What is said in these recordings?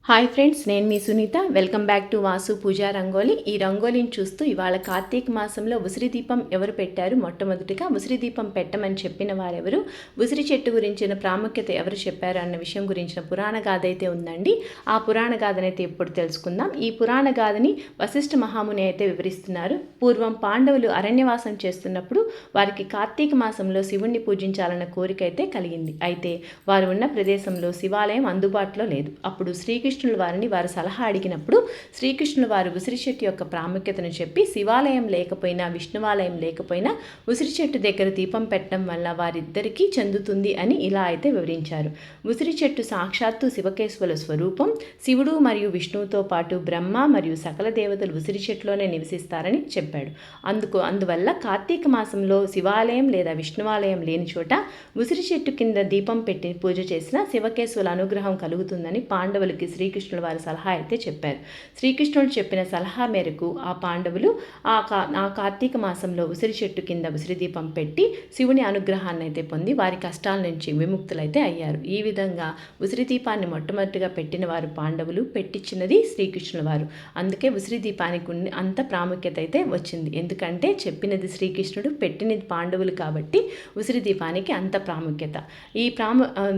Hi friends, నేను మీ Sunita. Welcome back to Vasu Pooja Rangoli. ఈ రంగోలిని చూస్తూ ఇవాళ కార్తీక మాసంలో ఉసిరి దీపం ఎవరు పెట్టారు? మొట్టమొదటిగా ఉసిరి దీపం పెట్టమని చెప్పిన వారెవరు, ఉసిరి చెట్టు గురించిన ప్రాముఖ్యత ఎవరు చెప్పారు అన్న విషయం గురించిన పురాణ గాథ అయితే ఉందండి. ఆ పురాణ గాథనైతే ఇప్పుడు తెలుసుకుందాం. ఈ పురాణ గాథని వశిష్ఠ మహాముని అయితే వివరిస్తున్నారు. పూర్వం పాండవులు అరణ్యవాసం చేస్తున్నప్పుడు వారికి కార్తీక మాసంలో శివుణ్ణి పూజించాలన్న కోరిక అయితే కలిగింది. అయితే వారు ఉన్న ప్రదేశంలో శివాలయం అందుబాటులో లేదు. అప్పుడు శ్రీకృష్ణుడు వారిని వారు సలహా అడిగినప్పుడు శ్రీకృష్ణుడు వారు ఉసిరి చెట్టు యొక్క ప్రాముఖ్యతను చెప్పి శివాలయం లేకపోయినా విష్ణువాలయం లేకపోయినా ఉసిరి చెట్టు దగ్గర దీపం పెట్టడం వల్ల వారిద్దరికీ చెందుతుంది అని ఇలా అయితే వివరించారు. ఉసిరి చెట్టు సాక్షాత్తు శివకేశ్వర స్వరూపం. శివుడు మరియు విష్ణువుతో పాటు బ్రహ్మ మరియు సకల దేవతలు ఉసిరి చెట్టులోనే నివసిస్తారని చెప్పాడు. అందువల్ల కార్తీక మాసంలో శివాలయం లేదా విష్ణువాలయం లేని చోట ఉసిరి చెట్టు కింద దీపం పెట్టి పూజ చేసిన శివకేశ్వర అనుగ్రహం కలుగుతుందని పాండవులకి శ్రీకృష్ణుడు వారి సలహా అయితే చెప్పారు. శ్రీకృష్ణుడు చెప్పిన సలహా మేరకు ఆ పాండవులు ఆ కార్తీక మాసంలో ఉసిరి చెట్టు కింద ఉసిరి దీపం పెట్టి శివుని అనుగ్రహాన్ని అయితే పొంది వారి కష్టాల నుంచి విముక్తులైతే అయ్యారు. ఈ విధంగా ఉసిరి దీపాన్ని మొట్టమొదటిగా పెట్టిన వారు పాండవులు, పెట్టించినది శ్రీకృష్ణుల వారు. అందుకే ఉసిరి దీపానికి అంత ప్రాముఖ్యత అయితే వచ్చింది. ఎందుకంటే చెప్పినది శ్రీకృష్ణుడు, పెట్టినది పాండవులు కాబట్టి ఉసిరి దీపానికి అంత ప్రాముఖ్యత.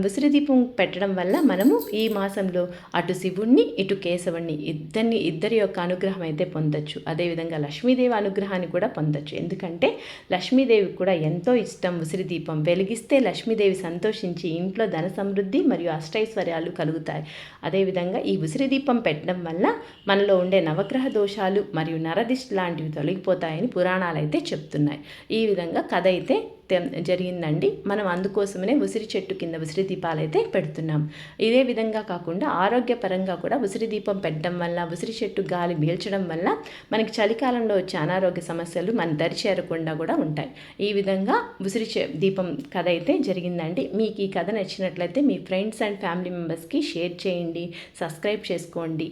ఉసిరి దీపం పెట్టడం వల్ల మనము ఈ మాసంలో అటు శివుణ్ణి ఇటు కేశవుణ్ణి ఇద్దరి యొక్క అనుగ్రహం అయితే పొందొచ్చు. అదేవిధంగా లక్ష్మీదేవి అనుగ్రహాన్ని కూడా పొందొచ్చు. ఎందుకంటే లక్ష్మీదేవికి కూడా ఎంతో ఇష్టం ఉసిరి దీపం. వెలిగిస్తే లక్ష్మీదేవి సంతోషించి ఇంట్లో ధన సమృద్ధి మరియు అష్టైశ్వర్యాలు కలుగుతాయి. అదేవిధంగా ఈ ఉసిరి దీపం పెట్టడం వల్ల మనలో ఉండే నవగ్రహ దోషాలు మరియు నరదిష్టి లాంటివి తొలగిపోతాయని పురాణాలు అయితే చెప్తున్నాయి. ఈ విధంగా కథ అయితే జరిగిందండి. మనం అందుకోసమనే ఉసిరి చెట్టు కింద ఉసిరి దీపాలు అయితే పెడుతున్నాం. ఇదే విధంగా కాకుండా ఆరోగ్యపరంగా కూడా ఉసిరి దీపం పెట్టడం వల్ల, ఉసిరి చెట్టు గాలి పీల్చడం వల్ల మనకి చలికాలంలో వచ్చే అనారోగ్య సమస్యలు మన దరి చేరకుండా కూడా ఉంటాయి. ఈ విధంగా ఉసిరి దీపం కథ అయితే జరిగిందండి. మీకు ఈ కథ నచ్చినట్లయితే మీ ఫ్రెండ్స్ అండ్ ఫ్యామిలీ మెంబర్స్కి షేర్ చేయండి, సబ్స్క్రైబ్ చేసుకోండి.